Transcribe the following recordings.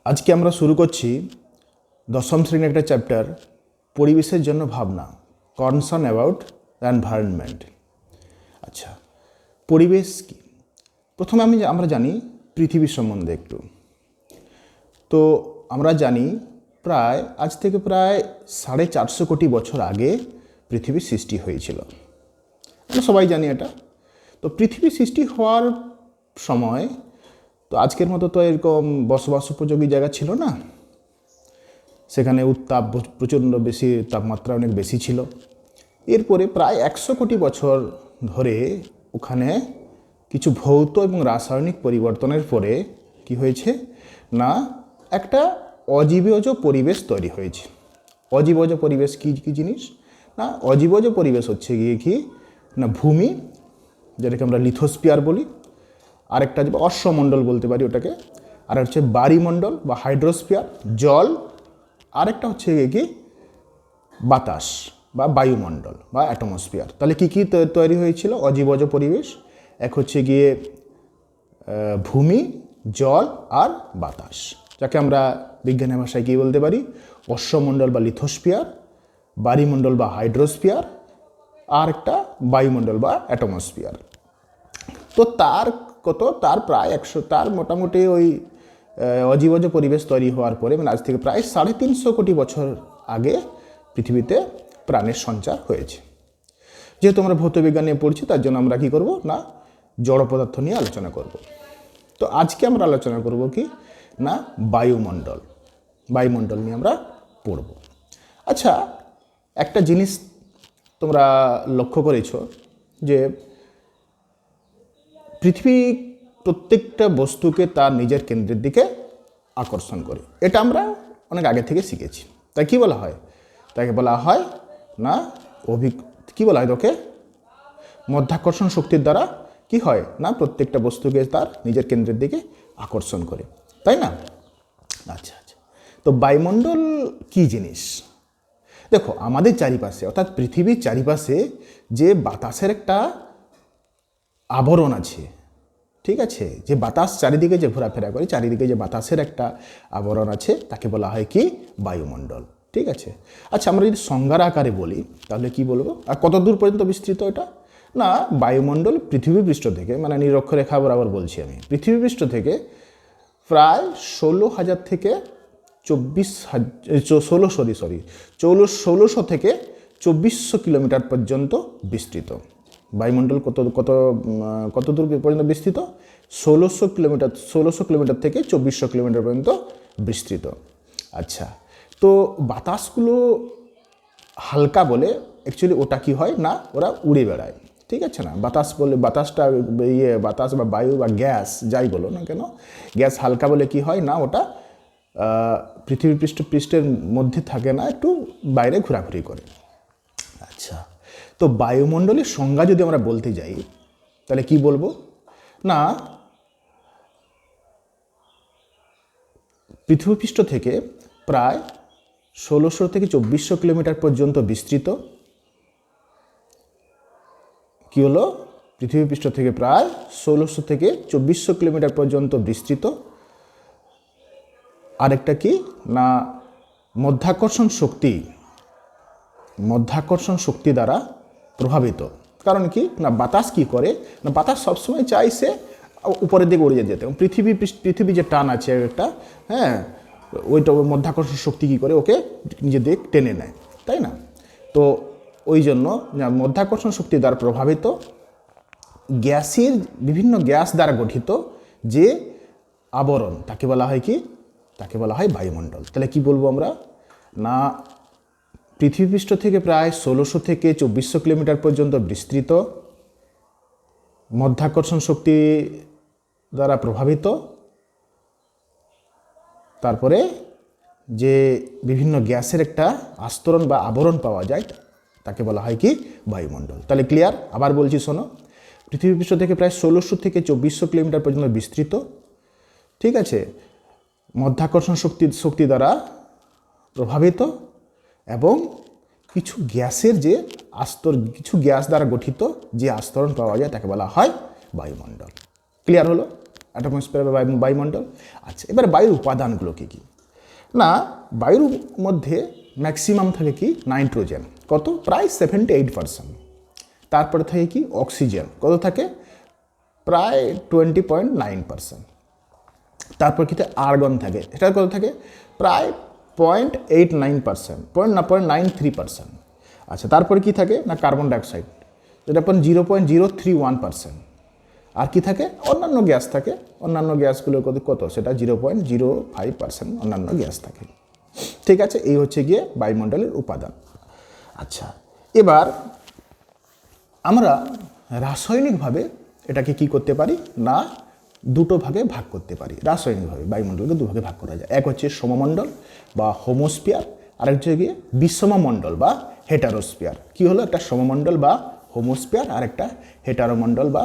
আজকে আমরা শুরু করছি দশম শ্রেণীর একটা চ্যাপ্টার, পরিবেশের জন্য ভাবনা, কনসার্ন অ্যাবাউট দ্য এনভায়রনমেন্ট। আচ্ছা, পরিবেশ কি? প্রথমে আমরা জানি পৃথিবীর সম্বন্ধে একটু। তো আমরা জানি আজ থেকে প্রায় 450 কোটি বছর আগে পৃথিবীর সৃষ্টি হয়েছিল। আমরা সবাই জানি এটা। তো পৃথিবী সৃষ্টি হওয়ার সময় তো আজকের মতো তো এরকম বসবাস উপযোগী জায়গা ছিল না। সেখানে উত্তাপ প্রচণ্ড বেশি, তাপমাত্রা অনেক বেশি ছিল। এরপরে প্রায় 100 কোটি বছর ধরে ওখানে কিছু ভৌত এবং রাসায়নিক পরিবর্তনের পরে কি হয়েছে না, একটা অজীবজ পরিবেশ তৈরি হয়েছে। অজীবজ পরিবেশ কি কি জিনিস না? অজীবজ পরিবেশ হচ্ছে গিয়ে কি না, ভূমি, যেটাকে আমরা লিথোস্ফিয়ার বলি, আরেকটা অশ্বমণ্ডল বলতে পারি ওটাকে, আর হচ্ছে বায়ুমণ্ডল বা হাইড্রোস্ফিয়ার, জল, আরেকটা হচ্ছে কি বাতাস বা বায়ুমণ্ডল বা অ্যাটমসফিয়ার। তাহলে কি কি তৈরি হয়েছিল অজীবজ পরিবেশ? এক হচ্ছে গিয়ে ভূমি, জল আর বাতাস, যাকে আমরা বিজ্ঞানের ভাষায় কী বলতে পারি, অশ্বমণ্ডল বা লিথোস্ফিয়ার, বায়ুমণ্ডল বা হাইড্রোস্ফিয়ার, আর একটা বায়ুমণ্ডল বা অ্যাটমসফিয়ার। তো তার প্রায় 100, তার মোটামুটি ওই অজীবজ পরিবেশ তৈরি হওয়ার পরে, মানে আজ থেকে প্রায় 350 কোটি বছর আগে পৃথিবীতে প্রাণের সঞ্চার হয়েছে। যেহেতু আমরা ভৌতবিজ্ঞান নিয়ে পড়ছি, তার জন্য আমরা কী করব না, জড় পদার্থ নিয়ে আলোচনা করব। তো আজকে আমরা আলোচনা করব কি না, বায়ুমণ্ডল নিয়ে আমরা পড়ব। আচ্ছা, একটা জিনিস তোমরা লক্ষ্য করেছো যে পৃথিবী প্রত্যেকটা বস্তুকে তার নিজের কেন্দ্রের দিকে আকর্ষণ করে। এটা আমরা অনেক আগে থেকে শিখেছি। তাই কি বলা হয়? তাকে বলা হয় না কি বলা হয় তোকে, মধ্যাকর্ষণ শক্তির দ্বারা কি হয় না, প্রত্যেকটা বস্তুকে তার নিজের কেন্দ্রের দিকে আকর্ষণ করে, তাই না? আচ্ছা আচ্ছা, তো বায়ুমণ্ডল কি জিনিস? দেখো, আমাদের চারিপাশে অর্থাৎ পৃথিবীর চারিপাশে যে বাতাসের একটা আবরণ আছে, ঠিক আছে, যে বাতাস চারিদিকে যে ঘোরাফেরা করে, চারিদিকে যে বাতাসের একটা আবরণ আছে, তাকে বলা হয় কি বায়ুমণ্ডল, ঠিক আছে। আচ্ছা, আমরা যদি সংজ্ঞার আকারে বলি তাহলে কি বলবো, আর কত দূর পর্যন্ত বিস্তৃত এটা না, বায়ুমণ্ডল পৃথিবী পৃষ্ঠ থেকে, মানে নিরক্ষরেখা বরাবর বলছি আমি, পৃথিবী পৃষ্ঠ থেকে প্রায় 16,000 থেকে 1600 থেকে 2400 কিলোমিটার পর্যন্ত বিস্তৃত। বায়ুমণ্ডল কত দূর পর্যন্ত বিস্তৃত? 1600 কিলোমিটার থেকে 2400 কিলোমিটার পর্যন্ত বিস্তৃত। আচ্ছা, তো বাতাসগুলো হালকা বলে অ্যাকচুয়ালি ওটা কি হয় না, ওরা উড়ে বেড়ায়, ঠিক আছে না। বাতাস বা বায়ু বা গ্যাস যাই বলো না কেন, গ্যাস হালকা বলে কি হয় না, ওটা পৃথিবী পৃষ্ঠের মধ্যে থাকে না, একটু বাইরে ঘোরাঘুরি করে। আচ্ছা, তো বায়ুমণ্ডলের সংজ্ঞা যদি আমরা বলতে যাই তাহলে কি বলবো না, পৃথিবীপৃষ্ঠ থেকে প্রায় 1600 থেকে 2400 কিলোমিটার পর্যন্ত বিস্তৃত। কি হলো? পৃথিবীপৃষ্ঠ থেকে প্রায় 1600 থেকে 2400 কিলোমিটার পর্যন্ত বিস্তৃত। আরেকটা কি না, মধ্যাকর্ষণ শক্তি দ্বারা প্রভাবিত। কারণ কি না, বাতাস কি করে না, বাতাস সবসময় চাইছে উপরের দিকে উড়ে যেতে। পৃথিবী যে টান আছে একটা, হ্যাঁ, ওইটা মধ্যাকর্ষণ শক্তি কী করে, ওকে নিজের দিকে টেনে নেয়, তাই না? তো ওই জন্য মধ্যাকর্ষণ শক্তি দ্বারা প্রভাবিত বিভিন্ন গ্যাস দ্বারা গঠিত যে আবরণ, তাকে বলা হয় কি, তাকে বলা হয় বায়ুমণ্ডল। তাহলে কি বলবো আমরা না, পৃথিবীপৃষ্ঠ থেকে প্রায় 1600 থেকে 2400 কিলোমিটার পর্যন্ত বিস্তৃত, মধ্যাকর্ষণ শক্তি দ্বারা প্রভাবিত, তারপরে যে বিভিন্ন গ্যাসের একটা আস্তরণ বা আবরণ পাওয়া যায়, তাকে বলা হয় কি বায়ুমণ্ডল। তাহলে ক্লিয়ার? আবার বলছি শোনো, পৃথিবীপৃষ্ঠ থেকে প্রায় 1600 থেকে 2400 কিলোমিটার পর্যন্ত বিস্তৃত, ঠিক আছে, মধ্যাকর্ষণ শক্তি দ্বারা প্রভাবিত, এবং কিছু গ্যাস দ্বারা গঠিত যে আস্তরণ পাওয়া যায়, তাকে বলা হয় বায়ুমণ্ডল। ক্লিয়ার হলো? অ্যাটমসফিয়ার বা বায়ুমণ্ডল। আচ্ছা, এবার বায়ুর উপাদানগুলো কী কী? না, বায়ুর মধ্যে ম্যাক্সিমাম থাকে কি নাইট্রোজেন, কত? প্রায় 78%। তারপরে থাকে কি অক্সিজেন, কত থাকে? প্রায় 20.9%। তারপর কি আর্গন থাকে, এটা কত থাকে? প্রায় 0.89%, 0.93%। আচ্ছা, তারপরে কি থাকে? না কার্বন ডাইঅক্সাইড, যেটা 0.031%। আর কি থাকে? অন্যান্য গ্যাস থাকে, অন্যান্য গ্যাসগুলোর কত? সেটা 0.05% অন্যান্য গ্যাস থাকে। ঠিক আছে, এই হচ্ছে গিয়ে বায়ুমণ্ডলের উপাদান। আচ্ছা, এবার আমরা রাসায়নিকভাবে এটাকে কি করতে পারি? না দুটো ভাগে ভাগ করতে পারি। রাসায়নিকভাবে বায়ুমণ্ডলকে দুভাগে ভাগ করা যায়। এক হচ্ছে সমমণ্ডল বা হোমোস্ফিয়ার, আর হচ্ছে গিয়ে বিষমমণ্ডল বা হেটারোস্ফিয়ার। কি হলো? একটা সমমণ্ডল বা হোমোস্ফিয়ার, আর একটা হেটারোমণ্ডল বা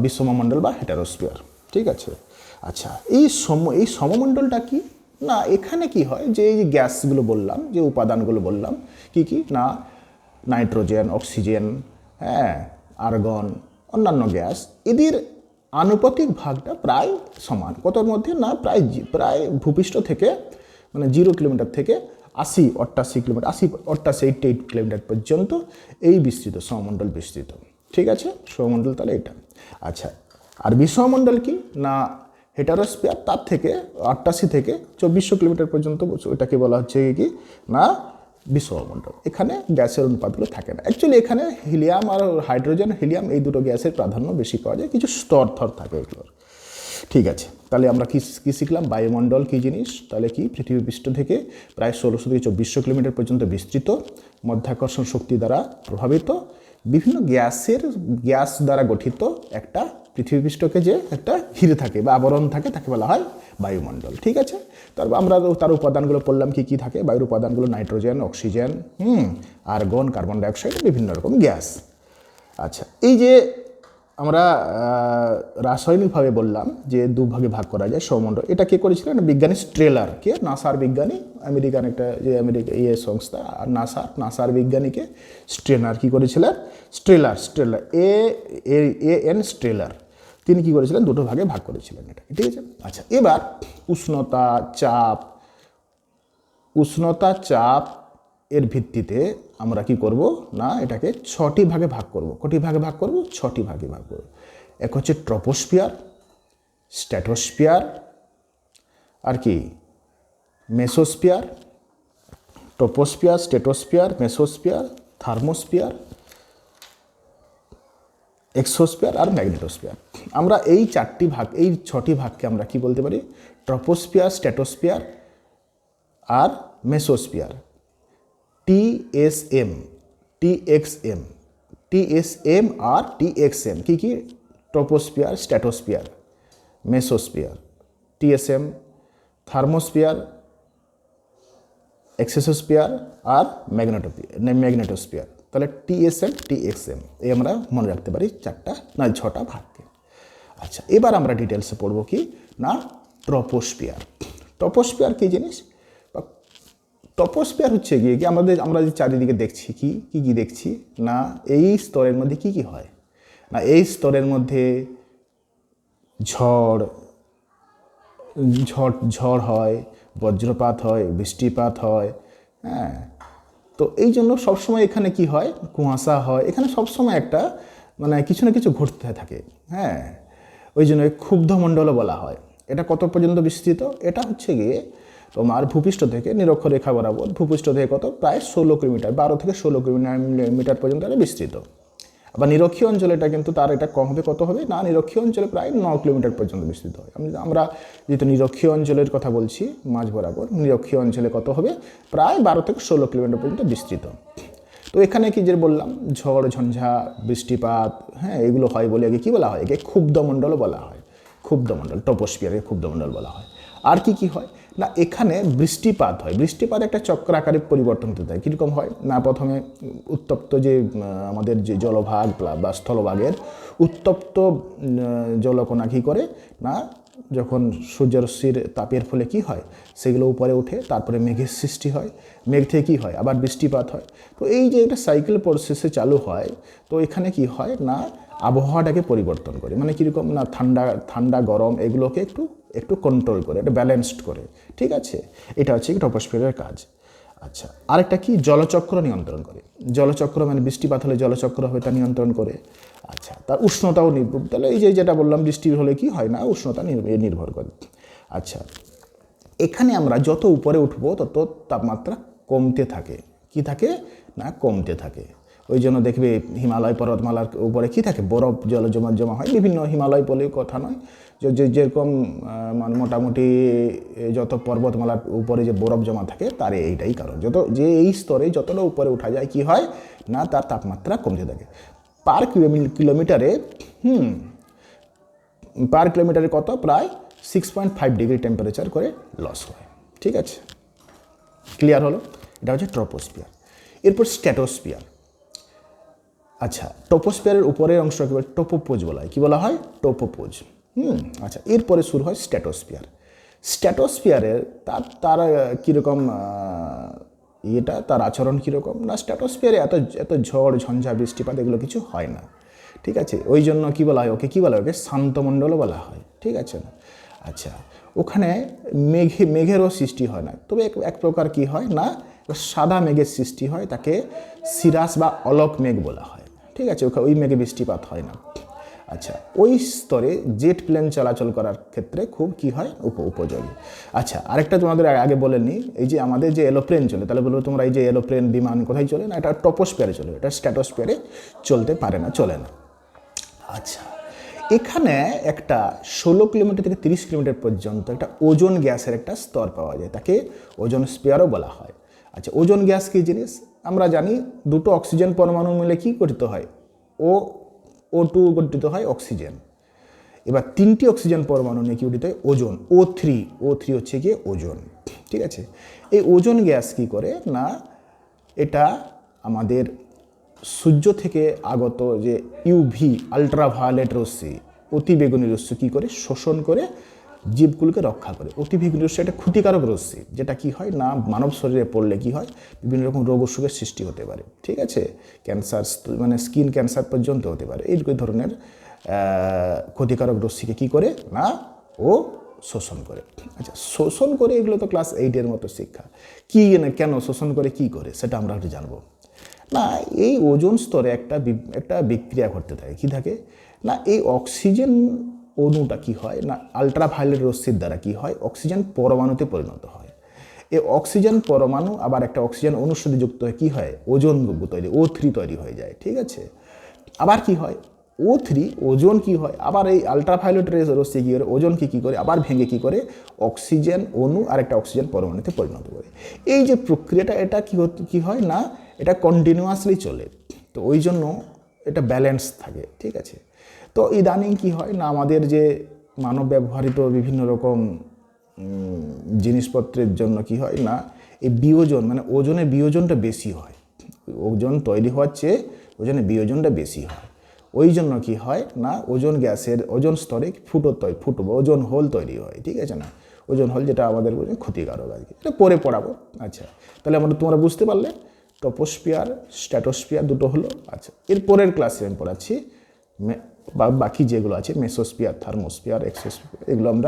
বিষমমণ্ডল বা হেটারোস্ফিয়ার। ঠিক আছে। আচ্ছা, এই সমমণ্ডলটা কি? না এখানে কি হয় যে এই যে গ্যাসগুলো বললাম, যে উপাদানগুলো বললাম, কি কি? না নাইট্রোজেন, অক্সিজেন, হ্যাঁ, আর্গন, অন্যান্য গ্যাস, এদের আনুপাতিক ভাগটা প্রায় সমান। কতর মধ্যে? না প্রায় ভূপৃষ্ঠ থেকে মানে 0 কিলোমিটার থেকে 88 কিলোমিটার, 88 কিলোমিটার পর্যন্ত এই বিস্তৃত সমমণ্ডল বিস্তৃত। ঠিক আছে, সৌরমণ্ডল তাহলে এটা। আচ্ছা, আর বিষমমণ্ডল কি? না হেটারোস্ফিয়ার, তার থেকে 88 থেকে 2400 কিলোমিটার পর্যন্ত, এটাকে বলা হচ্ছে কি? না বিষমমণ্ডল। এখানে গ্যাসের অনুপাতগুলো থাকে না। অ্যাকচুয়ালি এখানে হিলিয়াম আর হাইড্রোজেন, হিলিয়াম এই দুটো গ্যাসের প্রাধান্য বেশি পাওয়া যায়, কিছু স্তর থাকে এগুলোর। ঠিক আছে, তাহলে আমরা কি শিখলাম? বায়ুমণ্ডল কী জিনিস? তাহলে কি পৃথিবী পৃষ্ঠ থেকে প্রায় 1600 থেকে 2400 কিলোমিটার পর্যন্ত বিস্তৃত, মধ্যাকর্ষণ শক্তি দ্বারা প্রভাবিত, বিভিন্ন গ্যাস দ্বারা গঠিত একটা পৃথিবী পৃষ্ঠকে যে একটা ঘিরে থাকে বা আবরণ থাকে, তাকে বলা হয় বায়ুমণ্ডল। ঠিক আছে, তারপর আমরা তার উপাদানগুলো পড়লাম কি কি থাকে। বায়ুর উপাদানগুলো nitrogen, oxygen, argon, carbon dioxide, বিভিন্ন রকম গ্যাস। আচ্ছা, এই যে আমরা রাসায়নিকভাবে বললাম যে দুভাগে ভাগ করা যায় সৌরমণ্ডল, এটা কে করেছিলেন? বিজ্ঞানী স্ট্রেলার। কে? নাসার বিজ্ঞানী, আমেরিকান একটা যে সংস্থা, আর নাসার বিজ্ঞানীকে স্ট্রেলার কি করেছিলেন? স্ট্রেলার স্ট্রেলার তিনি কি করেছিলেন? দুটো ভাগে ভাগ করেছিলেন এটা। ঠিক আছে। আচ্ছা, এবার উষ্ণতা চাপ এর ভিত্তিতে আমরা কি করব? না এটাকে 6টি ভাগে ভাগ করব। কটি ভাগে ভাগ করব? 6টি ভাগে ভাগ করব। এক হচ্ছে ট্রপোস্ফিয়ার, স্ট্র্যাটোস্ফিয়ার, আর কি mesosphere. Troposphere, stratosphere, mesosphere, thermosphere, exosphere আর ম্যাগনেটোস্ফিয়ার। আমরা এই 6টি ভাগকে আমরা কি বলতে পারি? ট্রপোস্ফিয়ার, স্ট্র্যাটোস্ফিয়ার আর মেসোস্ফিয়ার। টিএসএম আর টিএক্সএম কি কি? Troposphere, stratosphere, mesosphere, TSM, thermosphere, exosphere আর ম্যাগনেটোস্ফিয়ার। তাহলে টিএসএম, টিএক্সএম, এই আমরা মনে রাখতে পারি 6টা ভাগকে। আচ্ছা, এবার আমরা ডিটেলসে পড়ব কি? না ট্রপোস্ফিয়ার। ট্রপোস্ফিয়ার কী জিনিস? ট্রপোস্ফিয়ার হচ্ছে গিয়ে কি আমরা যে চারিদিকে দেখছি কি দেখছি? না এই স্তরের মধ্যে কি হয়? না এই স্তরের মধ্যে ঝড় হয়, বজ্রপাত হয়, বৃষ্টিপাত হয়, হ্যাঁ। তো এই জন্য সবসময় এখানে কি হয়? কুয়াশা হয়, এখানে সবসময় একটা মানে কিছু না কিছু ঘটতে থাকে, হ্যাঁ। ওই জন্য ক্ষুব্ধমণ্ডলও বলা হয়। এটা কত পর্যন্ত বিস্তৃত? এটা হচ্ছে গিয়ে তোমার ভূপৃষ্ঠ থেকে নিরক্ষরেখা বরাবর, ভূপৃষ্ঠ থেকে কত? প্রায় 16 কিলোমিটার, 12 থেকে 16 কিলোমিটার পর্যন্ত এটা বিস্তৃত। আবার নিরক্ষীয় অঞ্চলে এটা কিন্তু তার এটা কম হবে, কত হবে? না নিরক্ষীয় অঞ্চলে প্রায় 9 কিলোমিটার পর্যন্ত বিস্তৃত হয়। আমরা যেহেতু নিরক্ষীয় অঞ্চলের কথা বলছি, মাঝ বরাবর, নিরক্ষীয় অঞ্চলে কত হবে? প্রায় 12 থেকে 16 কিলোমিটার পর্যন্ত বিস্তৃত। তো এখানে কি যে বললাম, ঝড় ঝঞ্ঝা, বৃষ্টিপাত, হ্যাঁ, এগুলো হয় বলে একে কী বলা হয়? একে ক্ষুব্ধমণ্ডলও বলা হয়। ক্ষুব্ধমণ্ডল, ট্রপোস্ফিয়ারকে ক্ষুব্ধমণ্ডল বলা হয়। আর কি হয়? না এখানে বৃষ্টিপাত হয়। বৃষ্টিপাত একটা চক্রাকারে পরিবর্তন হতে থাকে। কীরকম হয়? না প্রথমে উত্তপ্ত যে আমাদের যে জলভাগ বা স্থলভাগের উত্তপ্ত জলকণা কী করে? না যখন সূর্যরশ্মির তাপের ফলে কি হয়? সেগুলো উপরে ওঠে, তারপরে মেঘের সৃষ্টি হয়, মেঘ থেকে কী হয়? আবার বৃষ্টিপাত হয়। তো এই যে একটা সাইকেল প্রসেসে চালু হয়, তো এখানে কি হয়? না আবহাওয়াটাকে পরিবর্তন করে, মানে কীরকম না ঠান্ডা ঠান্ডা গরম এগুলোকে একটু একটু কন্ট্রোল করে, এটা ব্যালেন্সড করে, ঠিক আছে। এটা হচ্ছে কি ট্রপোস্ফিয়ারের কাজ। আচ্ছা, আরেকটা কি জলচক্র নিয়ন্ত্রণ করে। জলচক্র মানে বৃষ্টিপাত হলে জলচক্র হবে, তা নিয়ন্ত্রণ করে। আচ্ছা, তার উষ্ণতাও নির্ভর, তাহলে এই যে যেটা বললাম বৃষ্টি হলে কি হয় না উষ্ণতা নির্ভর করে। আচ্ছা, এখানে আমরা যত উপরে উঠবো তত তাপমাত্রা কমতে থাকে, কি থাকে না কমতে থাকে। ওই জন্য দেখবে হিমালয় পর্বতমালার উপরে কি থাকে, বরফ জল জমা হয়। বিভিন্ন হিমালয় বলেও কথা নয়, যেরকম মোটামুটি যত পর্বতমালার উপরে যে বরফ জমা থাকে তার এইটাই কারণ। যে এই স্তরে যতটা উপরে উঠা যায় কি হয় না তার তাপমাত্রা কমতে থাকে। পার কিলোমিটারে কত, প্রায় 6.5 ডিগ্রি টেম্পারেচার করে লস হয়, ঠিক আছে। ক্লিয়ার হলো? এটা হচ্ছে ট্রপোস্ফিয়ার। এরপর স্ট্র্যাটোস্ফিয়ার। আচ্ছা, ট্রপোস্ফিয়ারের উপরের অংশকে ট্রপোপোজ বলা হয়। কী বলা হয়? ট্রপোপোজ। আচ্ছা, এরপরে শুরু হয় স্ট্র্যাটোস্ফিয়ার। স্ট্র্যাটোস্ফিয়ারের তার কীরকম তার আচরণ কীরকম না, স্ট্র্যাটোস্ফিয়ারে এত ঝড় ঝঞ্ঝা বৃষ্টিপাত এগুলো কিছু হয় না, ঠিক আছে। ওই জন্য কী বলা হয় ওকে, কী বলা হয় ওকে, শান্তমণ্ডলও বলা হয়, ঠিক আছে না। আচ্ছা, ওখানে মেঘেরও সৃষ্টি হয় না, তবে এক প্রকার কি হয় না সাদা মেঘের সৃষ্টি হয়, তাকে সিরাস বা অলক মেঘ বলা হয়, ঠিক আছে। ওই মেঘে বৃষ্টিপাত হয় না। আচ্ছা, ওই স্তরে জেট প্লেন চলাচল করার ক্ষেত্রে খুব কি হয় উপযোগী। আচ্ছা, আরেকটা তোমাদের আগে বলে নিই, এই যে আমাদের যে এরোপ্লেন চলে, তাহলে বলবো তোমরা এই যে এরোপ্লেন বিমান কোথায় চলে না, এটা ট্রপোস্ফিয়ারে চলে, এটা স্ট্র্যাটোস্ফিয়ারে চলতে পারে না, চলে না। আচ্ছা, এখানে একটা 16 কিলোমিটার থেকে 30 কিলোমিটার পর্যন্ত একটা ওজোন গ্যাসের একটা স্তর পাওয়া যায়, তাকে ওজোন স্পিয়ারও বলা হয়। আচ্ছা, ওজোন গ্যাস কী জিনিস আমরা জানি, দুটো অক্সিজেন পরমাণু মিলে কী গঠিত হয়, O2 গঠিত হয় অক্সিজেন। এবার 3টি অক্সিজেন পরমাণু নিয়ে কী গঠিত হয় ওজোন, O3 হচ্ছে গিয়ে ওজোন, ঠিক আছে। এই ওজোন গ্যাস কী করে না, এটা আমাদের সূর্য থেকে আগত যে ইউভি আলট্রাভায়োলেট রশ্মি, অতিবেগুনি রশ্মি কী করে শোষণ করে জীবগুলোকে রক্ষা করে। অতিবেগুনি রশ্মি একটা ক্ষতিকারক রশ্মি, যেটা কি হয় না মানব শরীরে পড়লে কি হয় বিভিন্ন রকম রোগ অসুখের সৃষ্টি হতে পারে, ঠিক আছে। ক্যান্সার, মানে স্কিন ক্যান্সার পর্যন্ত হতে পারে। এই ধরনের ক্ষতিকারক রশ্মিকে কী করে না ও শোষণ করে। আচ্ছা, শোষণ করে এগুলো তো ক্লাস 8-এর মতো শিক্ষা। কী না কেন শোষণ করে কী করে সেটা আমরা একটু জানবো না। এই ওজোন স্তরে একটা বিক্রিয়া ঘটতে থাকে, কী থাকে না এই অক্সিজেন অণুটা কি হয় না আলট্রাভায়োলেট রশ্মির দ্বারা কি হয় অক্সিজেন পরমাণুতে পরিণত হয়। এই অক্সিজেন পরমাণু আবার একটা অক্সিজেন অণুর সাথে যুক্ত হয়ে কী হয় ওজোন তৈরি, O3 তৈরি হয়ে যায়, ঠিক আছে। আবার কি হয় O3 ওজোন কি হয়, আবার এই আলট্রাভায়োলেট রশ্মি কী করে ওজোনকে কী করে আবার ভেঙে কী করে অক্সিজেন অণু আর একটা অক্সিজেন পরমাণুতে পরিণত করে। এই যে প্রক্রিয়াটা এটা কী হয় না এটা কন্টিনিউয়াসলি চলে, তো ওই জন্য এটা ব্যালেন্স থাকে, ঠিক আছে। তো ইদানিং কি হয় না আমাদের যে মানব ব্যবহৃত বিভিন্ন রকম জিনিসপত্রের জন্য কি হয় না এই বিয়োজন মানে ওজনে বিয়োজনটা বেশি হয়, ওজন তৈরি হওয়ার চেয়ে ওজনে বিয়োজনটা বেশি হয়। ওই জন্য কি হয় না ওজোন গ্যাসের ওজোন স্তরে ফুটো ওজোন হোল তৈরি হয়, ঠিক আছে না। ওজোন হোল যেটা আমাদের ক্ষতিকারক আর কি, এটা পরে পড়াবো। আচ্ছা, তাহলে তোমরা বুঝতে পারলে ট্রপোস্ফিয়ার স্ট্র্যাটোস্ফিয়ার দুটো হলো। আচ্ছা, এর পরের ক্লাসে আমি পড়াচ্ছি বাকি যেগুলো আছে মেসোস্ফিয়ার, থার্মোস্ফিয়ার, এক্সোস্ফিয়ার, এগুলো আমরা